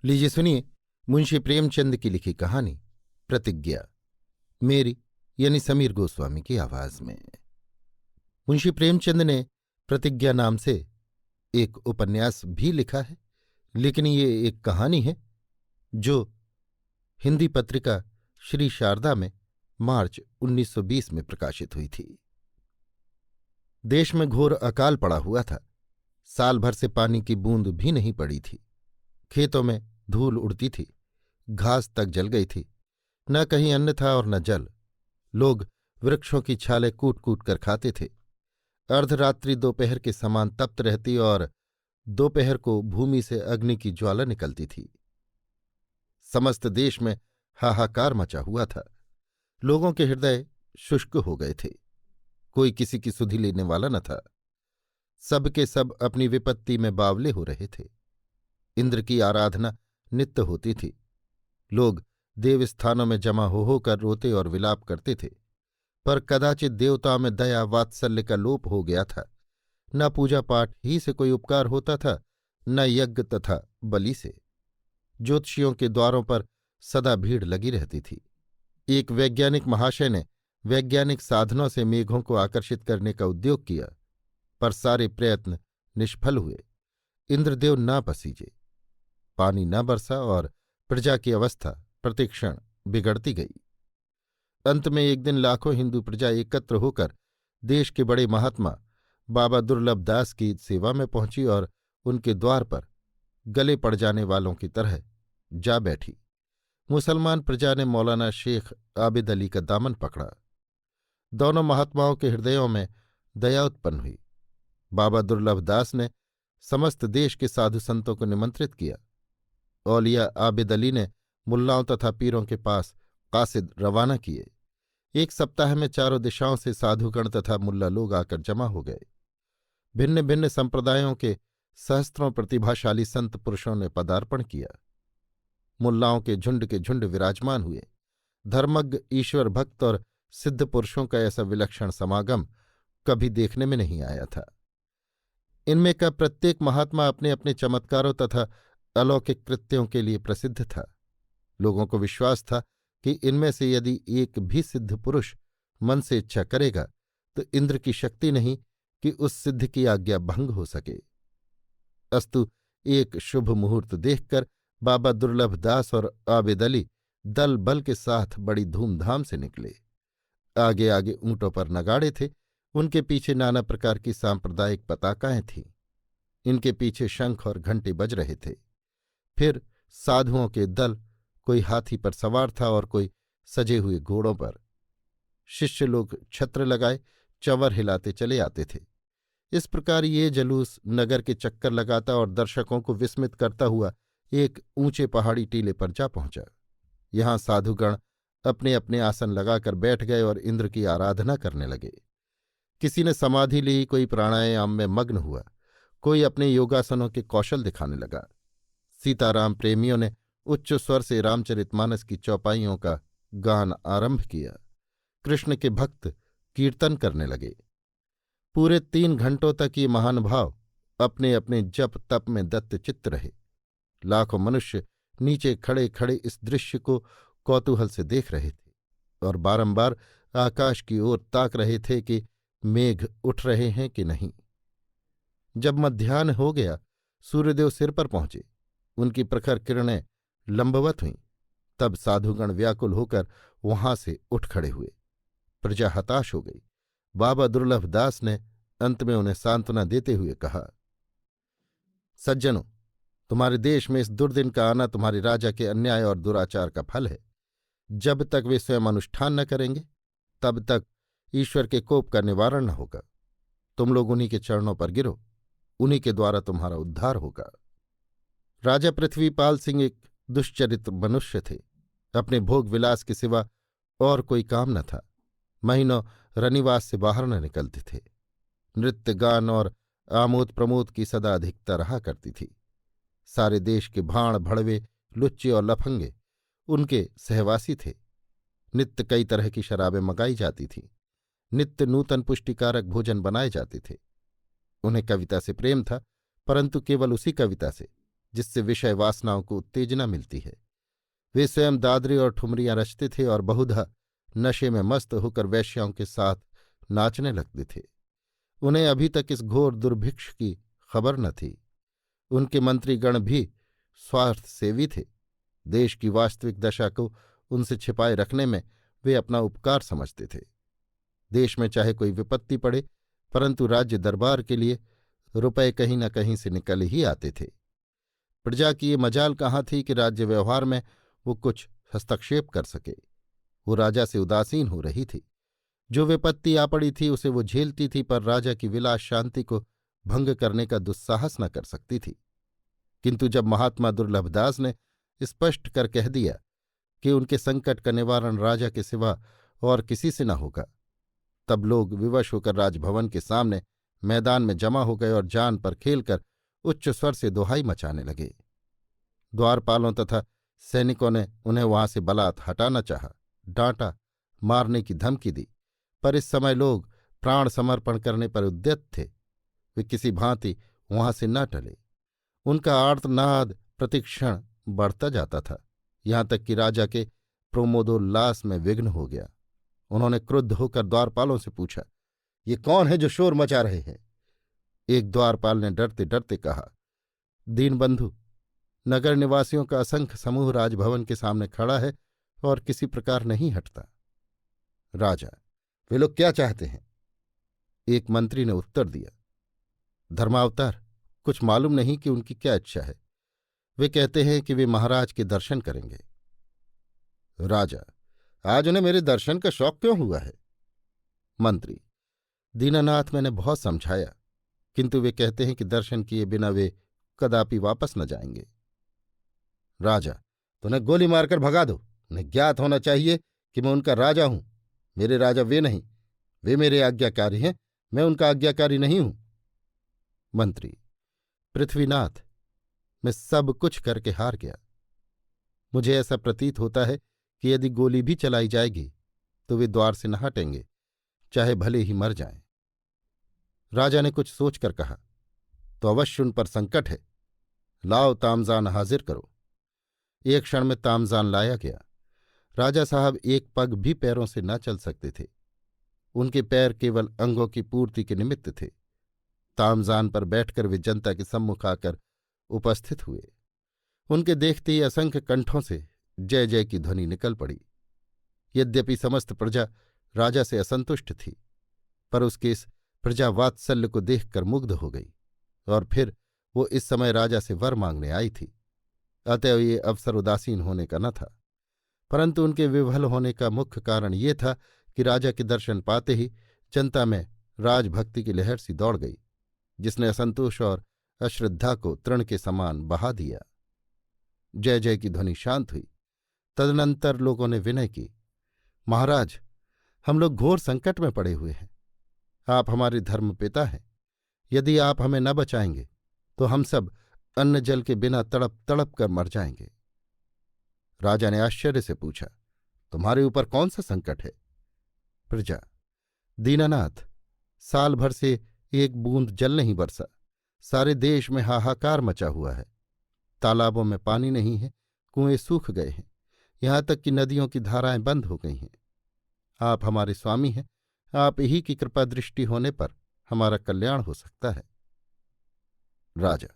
लीजिए सुनिए मुंशी प्रेमचंद की लिखी कहानी प्रतिज्ञा, मेरी यानी समीर गोस्वामी की आवाज में। मुंशी प्रेमचंद ने प्रतिज्ञा नाम से एक उपन्यास भी लिखा है, लेकिन ये एक कहानी है जो हिंदी पत्रिका श्री शारदा में मार्च 1920 में प्रकाशित हुई थी। देश में घोर अकाल पड़ा हुआ था। साल भर से पानी की बूंद भी नहीं पड़ी थी। खेतों में धूल उड़ती थी, घास तक जल गई थी। न कहीं अन्न था और न जल। लोग वृक्षों की छालें कूट कूट कर खाते थे। अर्धरात्रि दोपहर के समान तप्त रहती और दोपहर को भूमि से अग्नि की ज्वाला निकलती थी। समस्त देश में हाहाकार मचा हुआ था। लोगों के हृदय शुष्क हो गए थे। कोई किसी की सुधि लेने वाला न था। सब के सब अपनी विपत्ति में बावले हो रहे थे। इंद्र की आराधना नित्य होती थी। लोग देवस्थानों में जमा हो होकर रोते और विलाप करते थे, पर कदाचित देवताओं में दया वात्सल्य का लोप हो गया था। न पूजा पाठ ही से कोई उपकार होता था, न यज्ञ तथा बलि से। ज्योतिषियों के द्वारों पर सदा भीड़ लगी रहती थी। एक वैज्ञानिक महाशय ने वैज्ञानिक साधनों से मेघों को आकर्षित करने का उद्योग किया, पर सारे प्रयत्न निष्फल हुए। इंद्रदेव न पसीजे, पानी न बरसा और प्रजा की अवस्था प्रतिक्षण बिगड़ती गई। अंत में एक दिन लाखों हिंदू प्रजा एकत्र होकर देश के बड़े महात्मा बाबा दुर्लभदास की सेवा में पहुंची और उनके द्वार पर गले पड़ जाने वालों की तरह जा बैठी। मुसलमान प्रजा ने मौलाना शेख आबिद अली का दामन पकड़ा। दोनों महात्माओं के हृदयों में दया उत्पन्न हुई। बाबा दुर्लभदास ने समस्त देश के साधु संतों को निमंत्रित किया। औलिया आबिद अली ने मुल्लाओं तथा पीरों के पास कासिद रवाना किए। एक सप्ताह में चारों दिशाओं से साधुगण तथा मुल्ला लोग आकर जमा हो गए। भिन्न भिन्न संप्रदायों के सहस्त्रों प्रतिभाशाली संत पुरुषों ने पदार्पण किया। मुल्लाओं के झुंड विराजमान हुए। धर्मज्ञ, ईश्वर भक्त और सिद्ध पुरुषों का ऐसा विलक्षण समागम कभी देखने में नहीं आया था। इनमें का प्रत्येक महात्मा अपने अपने चमत्कारों तथा अलौकिक कृत्यों के लिए प्रसिद्ध था। लोगों को विश्वास था कि इनमें से यदि एक भी सिद्ध पुरुष मन से इच्छा करेगा तो इंद्र की शक्ति नहीं कि उस सिद्ध की आज्ञा भंग हो सके। अस्तु एक शुभ मुहूर्त देखकर बाबा दुर्लभदास और आबिद अली दल बल के साथ बड़ी धूमधाम से निकले। आगे आगे ऊंटों पर नगाड़े थे। उनके पीछे नाना प्रकार की सांप्रदायिक पताकाएं थीं। इनके पीछे शंख और घंटे बज रहे थे। फिर साधुओं के दल, कोई हाथी पर सवार था और कोई सजे हुए घोड़ों पर। शिष्य लोग छत्र लगाए चंवर हिलाते चले आते थे। इस प्रकार ये जलूस नगर के चक्कर लगाता और दर्शकों को विस्मित करता हुआ एक ऊंचे पहाड़ी टीले पर जा पहुंचा। यहां साधुगण अपने अपने आसन लगाकर बैठ गए और इंद्र की आराधना करने लगे। किसी ने समाधि ली, कोई प्राणायाम में मग्न हुआ, कोई अपने योगासनों के कौशल दिखाने लगा। सीताराम प्रेमियों ने उच्च स्वर से रामचरितमानस की चौपाइयों का गान आरंभ किया। कृष्ण के भक्त कीर्तन करने लगे। पूरे 3 घंटों तक ये महानुभाव अपने अपने जप तप में दत्तचित्त रहे। लाखों मनुष्य नीचे खड़े खड़े इस दृश्य को कौतूहल से देख रहे थे और बारंबार आकाश की ओर ताक रहे थे कि मेघ उठ रहे हैं कि नहीं। जब मध्याह्न हो गया, सूर्यदेव सिर पर पहुंचे। उनकी प्रखर किरणें लंबवत हुईं। तब साधुगण व्याकुल होकर वहां से उठ खड़े हुए। प्रजा हताश हो गई। बाबा दुर्लभदास ने अंत में उन्हें सांत्वना देते हुए कहा, सज्जनों, तुम्हारे देश में इस दुर्दिन का आना तुम्हारे राजा के अन्याय और दुराचार का फल है। जब तक वे स्वयं अनुष्ठान न करेंगे तब तक ईश्वर के कोप का निवारण न होगा। तुम लोग उन्हीं के चरणों पर गिरो, उन्हीं के द्वारा तुम्हारा उद्धार होगा। राजा पृथ्वीपाल सिंह एक दुष्चरित्र मनुष्य थे। अपने भोग विलास के सिवा और कोई काम न था। महीनों रनिवास से बाहर न निकलते थे। नृत्य गान और आमोद प्रमोद की सदा अधिकता रहा करती थी। सारे देश के भाण भड़वे, लुच्चे और लफंगे उनके सहवासी थे। नित्य कई तरह की शराबें मंगाई जाती थीं। नित्य नूतन पुष्टिकारक भोजन बनाए जाते थे। उन्हें कविता से प्रेम था, परंतु केवल उसी कविता से जिससे विषय वासनाओं को उत्तेजना मिलती है। वे स्वयं दादरे और ठुमरियां रचते थे और बहुधा नशे में मस्त होकर वेश्याओं के साथ नाचने लगते थे। उन्हें अभी तक इस घोर दुर्भिक्ष की खबर न थी। उनके मंत्रीगण भी स्वार्थ सेवी थे। देश की वास्तविक दशा को उनसे छिपाए रखने में वे अपना उपकार समझते थे। देश में चाहे कोई विपत्ति पड़े, परंतु राज्य दरबार के लिए रुपए कहीं न कहीं से निकल ही आते थे। प्रजा की ये मजाल कहाँ थी कि राज्य व्यवहार में वो कुछ हस्तक्षेप कर सके। वो राजा से उदासीन हो रही थी। जो विपत्ति आ पड़ी थी उसे वो झेलती थी, पर राजा की विलास शांति को भंग करने का दुस्साहस न कर सकती थी। किंतु जब महात्मा दुर्लभदास ने स्पष्ट कर कह दिया कि उनके संकट का निवारण राजा के सिवा और किसी से न होगा, तब लोग विवश होकर राजभवन के सामने मैदान में जमा हो गए और जान पर खेलकर उच्च स्वर से दोहाई मचाने लगे। द्वारपालों तथा सैनिकों ने उन्हें वहां से बलात् हटाना चाहा, डांटा, मारने की धमकी दी, पर इस समय लोग प्राण समर्पण करने पर उद्यत थे। वे किसी भांति वहां से न टले। उनका आर्तनाद प्रतिक्षण बढ़ता जाता था, यहां तक कि राजा के प्रमोदोल्लास में विघ्न हो गया। उन्होंने क्रुद्ध होकर द्वारपालों से पूछा, ये कौन है जो शोर मचा रहे हैं? एक द्वारपाल ने डरते डरते कहा, दीनबंधु, नगर निवासियों का असंख्य समूह राजभवन के सामने खड़ा है और किसी प्रकार नहीं हटता। राजा, वे लोग क्या चाहते हैं? एक मंत्री ने उत्तर दिया, धर्मावतार, कुछ मालूम नहीं कि उनकी क्या इच्छा है। वे कहते हैं कि वे महाराज के दर्शन करेंगे। राजा, आज उन्हें मेरे दर्शन का शौक क्यों हुआ है? मंत्री, दीनानाथ, मैंने बहुत समझाया, किंतु वे कहते हैं कि दर्शन किए बिना वे कदापि वापस न जाएंगे। राजा, तो उन्हें गोली मारकर भगा दो। उन्हें ज्ञात होना चाहिए कि मैं उनका राजा हूं। मेरे राजा वे नहीं, वे मेरे आज्ञाकारी हैं, मैं उनका आज्ञाकारी नहीं हूं। मंत्री, पृथ्वीनाथ, मैं सब कुछ करके हार गया। मुझे ऐसा प्रतीत होता है कि यदि गोली भी चलाई जाएगी तो वे द्वार से न हटेंगे, चाहे भले ही मर जाएं। राजा ने कुछ सोचकर कहा, तो अवश्य उन पर संकट है। लाओ, तामजान हाजिर करो। एक क्षण में तामजान लाया गया। राजा साहब एक पग भी पैरों से न चल सकते थे। उनके पैर केवल अंगों की पूर्ति के निमित्त थे। तामजान पर बैठकर वे जनता के सम्मुख आकर उपस्थित हुए। उनके देखते ही असंख्य कंठों से जय जय की ध्वनि निकल पड़ी। यद्यपि समस्त प्रजा राजा से असंतुष्ट थी, पर उसके इस प्रजा वात्सल्य को देखकर मुग्ध हो गई, और फिर वो इस समय राजा से वर मांगने आई थी। अतएव ये अवसर उदासीन होने का न था, परंतु उनके विवल होने का मुख्य कारण ये था कि राजा के दर्शन पाते ही जनता में राजभक्ति की लहर सी दौड़ गई, जिसने असंतोष और अश्रद्धा को तृण के समान बहा दिया। जय जय की ध्वनि शांत हुई। तदनंतर लोगों ने विनय की, महाराज, हम लोग घोर संकट में पड़े हुए हैं। आप हमारे धर्मपिता हैं। यदि आप हमें न बचाएंगे तो हम सब अन्न जल के बिना तड़प तड़प कर मर जाएंगे। राजा ने आश्चर्य से पूछा, तुम्हारे ऊपर कौन सा संकट है? प्रजा, दीनानाथ, साल भर से एक बूंद जल नहीं बरसा। सारे देश में हाहाकार मचा हुआ है। तालाबों में पानी नहीं है, कुएं सूख गए हैं, यहां तक कि नदियों की धाराएं बंद हो गई हैं। आप हमारे स्वामी हैं, आप ही की कृपा दृष्टि होने पर हमारा कल्याण हो सकता है। राजा,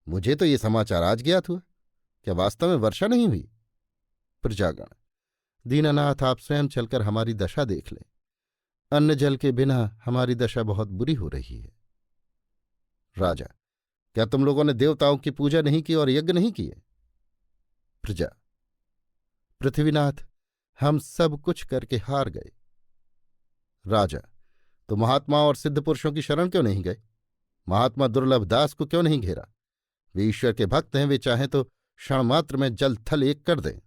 मुझे तो ये समाचार आज ज्ञात हुआ। क्या वास्तव में वर्षा नहीं हुई? प्रजागण, दीनानाथ, आप स्वयं चलकर हमारी दशा देख लें। अन्न जल के बिना हमारी दशा बहुत बुरी हो रही है। राजा, क्या तुम लोगों ने देवताओं की पूजा नहीं की और यज्ञ नहीं किए? प्रजा, पृथ्वीनाथ, हम सब कुछ करके हार गए। राजा, तो महात्मा और सिद्ध पुरुषों की शरण क्यों नहीं गए? महात्मा दुर्लभदास को क्यों नहीं घेरा? वे ईश्वर के भक्त हैं, वे चाहें तो क्षण मात्र में जल थल एक कर दें।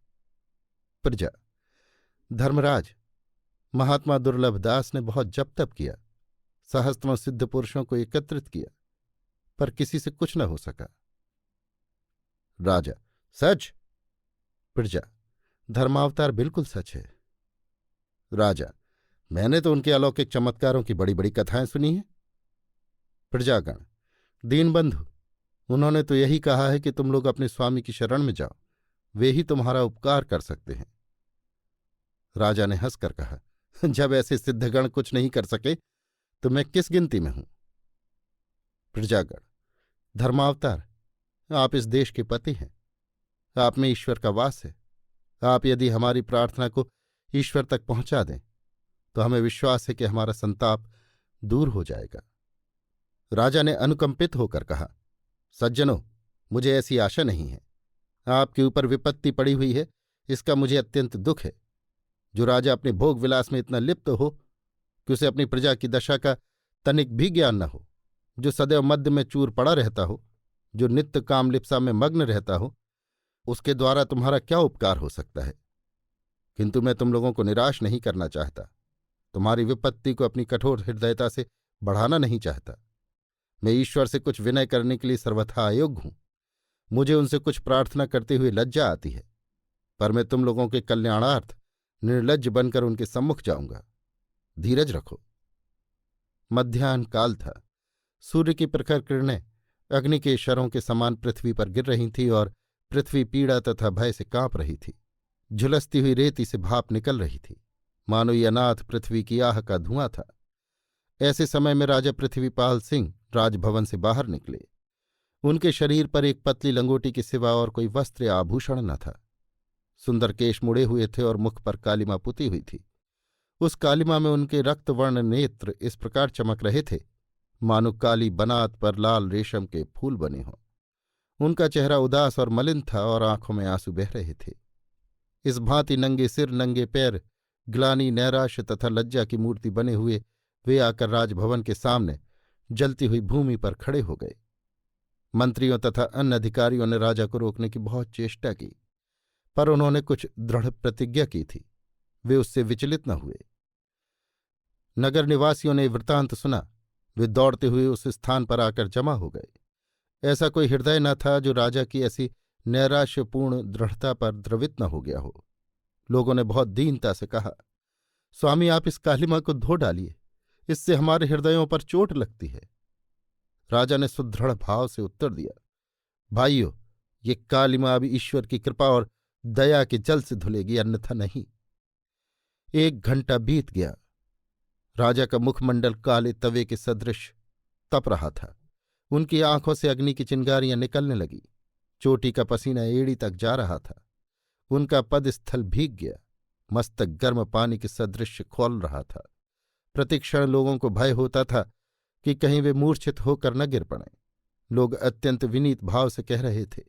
प्रजा, धर्मराज, महात्मा दुर्लभदास ने बहुत जप तप किया, सहस्त्रों सिद्ध पुरुषों को एकत्रित किया, पर किसी से कुछ न हो सका। राजा, सच? प्रजा, धर्मावतार, बिल्कुल सच है। राजा, मैंने तो उनके अलौकिक चमत्कारों की बड़ी बड़ी कथाएं सुनी हैं। प्रजागण, दीनबंधु, उन्होंने तो यही कहा है कि तुम लोग अपने स्वामी की शरण में जाओ, वे ही तुम्हारा उपकार कर सकते हैं। राजा ने हंसकर कहा, जब ऐसे सिद्धगण कुछ नहीं कर सके तो मैं किस गिनती में हूं। प्रजागण, धर्मावतार, आप इस देश के पति हैं, आप में ईश्वर का वास है। आप यदि हमारी प्रार्थना को ईश्वर तक पहुंचा दें तो हमें विश्वास है कि हमारा संताप दूर हो जाएगा। राजा ने अनुकंपित होकर कहा, सज्जनों, मुझे ऐसी आशा नहीं है। आपके ऊपर विपत्ति पड़ी हुई है, इसका मुझे अत्यंत दुख है। जो राजा अपने भोग विलास में इतना लिप्त हो कि उसे अपनी प्रजा की दशा का तनिक भी ज्ञान न हो, जो सदैव मध्य में चूर पड़ा रहता हो, जो नित्य काम लिप्सा में मग्न रहता हो, उसके द्वारा तुम्हारा क्या उपकार हो सकता है। किंतु मैं तुम लोगों को निराश नहीं करना चाहता, तुम्हारी विपत्ति को अपनी कठोर हृदयता से बढ़ाना नहीं चाहता। मैं ईश्वर से कुछ विनय करने के लिए सर्वथा अयोग्य हूं। मुझे उनसे कुछ प्रार्थना करते हुए लज्जा आती है, पर मैं तुम लोगों के कल्याणार्थ निर्लज्ज बनकर उनके सम्मुख जाऊंगा। धीरज रखो। मध्याह्न काल था। सूर्य की प्रखर किरणें अग्नि के शरों के समान पृथ्वी पर गिर रही थीं और पृथ्वी पीड़ा तथा भय से कांप रही थी। झुलसती हुई रेती से भाप निकल रही थी, मानो ये अनाथ पृथ्वी की आह का धुआं था। ऐसे समय में राजा पृथ्वीपाल सिंह राजभवन से बाहर निकले। उनके शरीर पर एक पतली लंगोटी के सिवा और कोई वस्त्र या आभूषण न था। सुंदर केश मुड़े हुए थे और मुख पर कालिमा पुती हुई थी। उस कालिमा में उनके रक्तवर्ण नेत्र इस प्रकार चमक रहे थे मानो काली बनात पर लाल रेशम के फूल बने हों। उनका चेहरा उदास और मलिन था और आंखों में आंसू बह रहे थे। इस भांति नंगे सिर, नंगे पैर, ग्लानि, नैराश्य तथा लज्जा की मूर्ति बने हुए वे आकर राजभवन के सामने जलती हुई भूमि पर खड़े हो गए। मंत्रियों तथा अन्य अधिकारियों ने राजा को रोकने की बहुत चेष्टा की, पर उन्होंने कुछ दृढ़ प्रतिज्ञा की थी, वे उससे विचलित न हुए। नगर निवासियों ने वृत्तांत सुना, वे दौड़ते हुए उस स्थान पर आकर जमा हो गए। ऐसा कोई हृदय न था जो राजा की ऐसी नैराश्यपूर्ण दृढ़ता पर द्रवित न हो गया हो। लोगों ने बहुत दीनता से कहा, स्वामी, आप इस कालिमा को धो डालिए, इससे हमारे हृदयों पर चोट लगती है। राजा ने सुदृढ़ भाव से उत्तर दिया, भाइयों, ये कालिमा अब ईश्वर की कृपा और दया के जल से धुलेगी, अन्यथा नहीं। 1 घंटा बीत गया। राजा का मुखमंडल काले तवे के सदृश तप रहा था। उनकी आंखों से अग्नि की चिंगारियां निकलने लगी। चोटी का पसीना एड़ी तक जा रहा था। उनका पदस्थल भीग गया। मस्तक गर्म पानी के सदृश खौल रहा था। प्रतिक्षण लोगों को भय होता था कि कहीं वे मूर्छित होकर न गिर पड़ें। लोग अत्यंत विनीत भाव से कह रहे थे,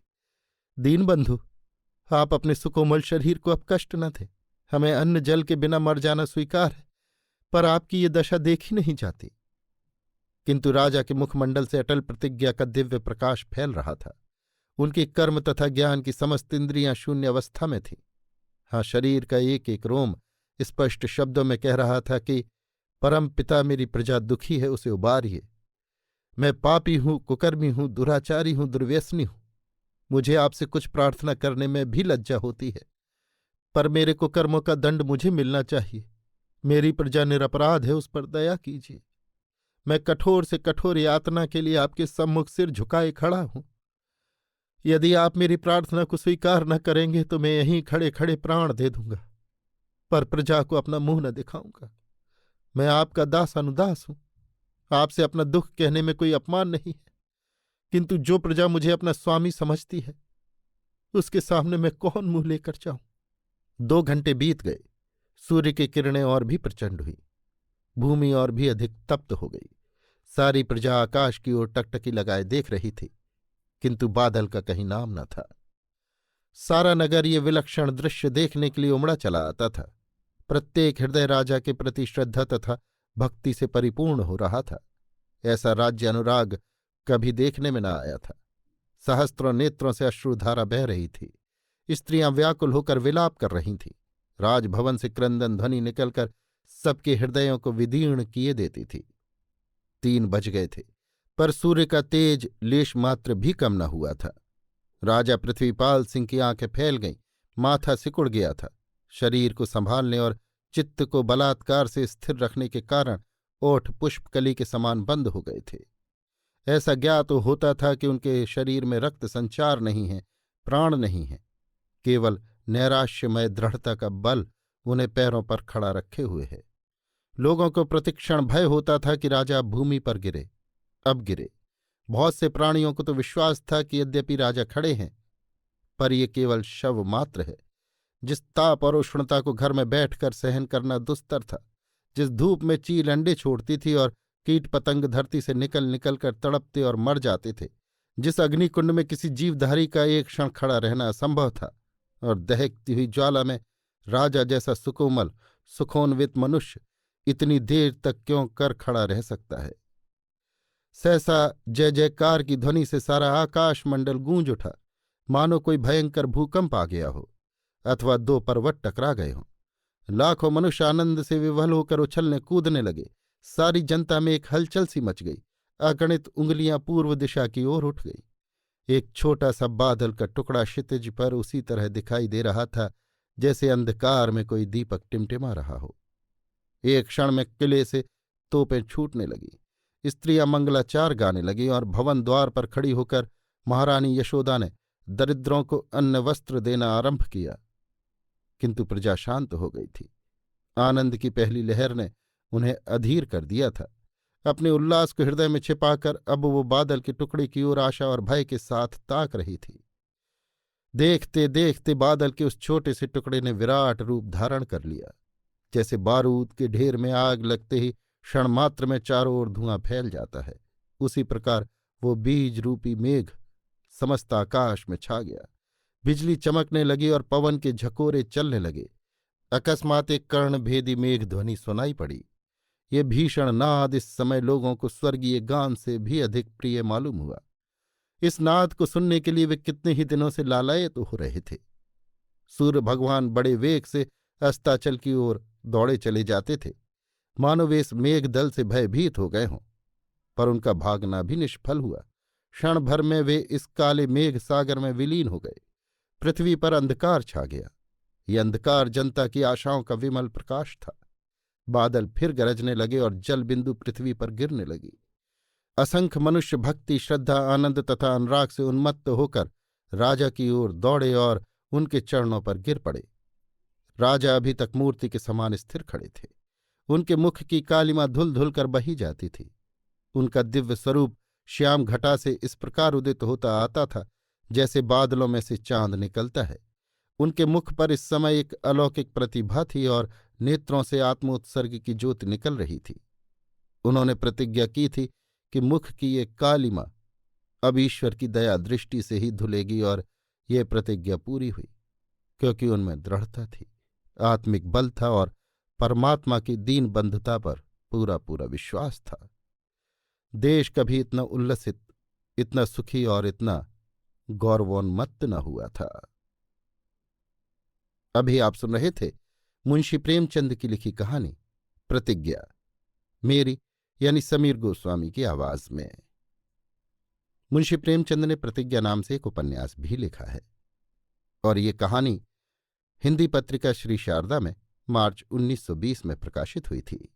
दीनबंधु, आप अपने सुकोमल शरीर को अब कष्ट न थे। हमें अन्न जल के बिना मर जाना स्वीकार है, पर आपकी ये दशा देखी नहीं जाती। किंतु राजा के मुखमंडल से अटल प्रतिज्ञा का दिव्य प्रकाश फैल रहा था। उनके कर्म तथा ज्ञान की समस्त इंद्रियां शून्य अवस्था में थीं। हाँ, शरीर का एक एक रोम स्पष्ट शब्दों में कह रहा था कि परम पिता, मेरी प्रजा दुखी है, उसे उबारिए। मैं पापी हूं, कुकर्मी हूं, दुराचारी हूं, दुर्व्यसनी हूं। मुझे आपसे कुछ प्रार्थना करने में भी लज्जा होती है, पर मेरे कुकर्मों का दंड मुझे मिलना चाहिए। मेरी प्रजा निरपराध है, उस पर दया कीजिए। मैं कठोर से कठोर यातना के लिए आपके सम्मुख सिर झुकाए खड़ा हूं। यदि आप मेरी प्रार्थना को स्वीकार न करेंगे तो मैं यहीं खड़े खड़े प्राण दे दूंगा, पर प्रजा को अपना मुंह न दिखाऊंगा। मैं आपका दास अनुदास हूं। आपसे अपना दुख कहने में कोई अपमान नहीं है, किंतु जो प्रजा मुझे अपना स्वामी समझती है, उसके सामने मैं कौन मुंह लेकर जाऊं। 2 घंटे बीत गए। सूर्य की किरणें और भी प्रचंड हुई। भूमि और भी अधिक तप्त हो गई। सारी प्रजा आकाश की ओर टकटकी लगाए देख रही थी, किंतु बादल का कहीं नाम न था। सारा नगर ये विलक्षण दृश्य देखने के लिए उमड़ा चला आता था। प्रत्येक हृदय राजा के प्रति श्रद्धा तथा भक्ति से परिपूर्ण हो रहा था। ऐसा राज्य अनुराग कभी देखने में न आया था। सहस्त्रों नेत्रों से अश्रुधारा बह रही थी। स्त्रियां व्याकुल होकर विलाप कर रही थीं। राजभवन से क्रंदन ध्वनि निकलकर सबके हृदयों को विदीर्ण किए देती थी। 3 बज गए थे, पर सूर्य का तेज लेश मात्र भी कम न हुआ था। राजा पृथ्वीपाल सिंह की आंखें फैल गईं, माथा सिकुड़ गया था। शरीर को संभालने और चित्त को बलात्कार से स्थिर रखने के कारण ओठ पुष्पकली के समान बंद हो गए थे। ऐसा ज्ञात तो होता था कि उनके शरीर में रक्त संचार नहीं है, प्राण नहीं है, केवल नैराश्यमय दृढ़ता का बल उन्हें पैरों पर खड़ा रखे हुए है। लोगों को प्रतिक्षण भय होता था कि राजा भूमि पर गिरे। अब गिरे। बहुत से प्राणियों को तो विश्वास था कि यद्यपि राजा खड़े हैं, पर ये केवल शव मात्र है। जिस ताप और उष्णता को घर में बैठकर सहन करना दुस्तर था, जिस धूप में चील अंडे छोड़ती थी और कीट पतंग धरती से निकल निकल कर तड़पते और मर जाते थे, जिस अग्निकुंड में किसी जीवधारी का एक क्षण खड़ा रहना असंभव था, और दहकती हुई ज्वाला में राजा जैसा सुकोमल सुखोन्वित मनुष्य इतनी देर तक क्यों कर खड़ा रह सकता है। सहसा जय जयकार की ध्वनि से सारा आकाश मंडल गूंज उठा, मानो कोई भयंकर भूकंप आ गया हो अथवा दो पर्वत टकरा गए हों। लाखों मनुष्य आनंद से विवल होकर उछलने कूदने लगे। सारी जनता में एक हलचल सी मच गई। अगणित उंगलियां पूर्व दिशा की ओर उठ गई। एक छोटा सा बादल का टुकड़ा क्षितिज पर उसी तरह दिखाई दे रहा था जैसे अंधकार में कोई दीपक टिमटिमा रहा हो। एक क्षण में किले से तोपें छूटने लगी, स्त्रियां मंगलाचार गाने लगी और भवन द्वार पर खड़ी होकर महारानी यशोदा ने दरिद्रों को अन्न वस्त्र देना आरंभ किया। किंतु प्रजा शांत हो गई थी। आनंद की पहली लहर ने उन्हें अधीर कर दिया था। अपने उल्लास को हृदय में छिपाकर अब वो बादल के टुकड़े की ओर आशा और भय के साथ ताक रही थी। देखते देखते बादल के उस छोटे से टुकड़े ने विराट रूप धारण कर लिया। जैसे बारूद के ढेर में आग लगते ही क्षण मात्र में चारों ओर धुआं फैल जाता है, उसी प्रकार वो बीज रूपी मेघ समस्त आकाश में छा गया। बिजली चमकने लगी और पवन के झकोरे चलने लगे। अकस्मात एक कर्णभेदी मेघ ध्वनि सुनाई पड़ी। ये भीषण नाद इस समय लोगों को स्वर्गीय गान से भी अधिक प्रिय मालूम हुआ। इस नाद को सुनने के लिए वे कितने ही दिनों से लालायित हो रहे थे। सूर्य भगवान बड़े वेग से अस्ताचल की ओर दौड़े चले जाते थे, मानो वे इस मेघ दल से भयभीत हो गए हों। पर उनका भागना भी निष्फल हुआ। क्षण भर में वे इस काले मेघ सागर में विलीन हो गए। पृथ्वी पर अंधकार छा गया। ये अंधकार जनता की आशाओं का विमल प्रकाश था। बादल फिर गरजने लगे और जल बिंदु पृथ्वी पर गिरने लगी। असंख्य मनुष्य भक्ति, श्रद्धा, आनंद तथा अनुराग से उन्मत्त होकर राजा की ओर दौड़े और उनके चरणों पर गिर पड़े। राजा अभी तक मूर्ति के समान स्थिर खड़े थे। उनके मुख की कालिमा धुल धुल कर बही जाती थी। उनका दिव्य स्वरूप श्याम घटा से इस प्रकार उदित होता आता था जैसे बादलों में से चांद निकलता है। उनके मुख पर इस समय एक अलौकिक प्रतिभा थी और नेत्रों से आत्मोत्सर्ग की ज्योति निकल रही थी। उन्होंने प्रतिज्ञा की थी कि मुख की ये कालिमा अब ईश्वर की दया दृष्टि से ही धुलेगी, और ये प्रतिज्ञा पूरी हुई, क्योंकि उनमें दृढ़ता थी, आत्मिक बल था और परमात्मा की दीन बंधुता पर पूरा पूरा विश्वास था। देश कभी इतना उल्लसित, इतना सुखी और इतना गौरवोन्मत्त न हुआ था। अभी आप सुन रहे थे मुंशी प्रेमचंद की लिखी कहानी प्रतिज्ञा, मेरी यानी समीर गोस्वामी की आवाज में। मुंशी प्रेमचंद ने प्रतिज्ञा नाम से एक उपन्यास भी लिखा है और ये कहानी हिंदी पत्रिका श्री शारदा में मार्च 1920 में प्रकाशित हुई थी।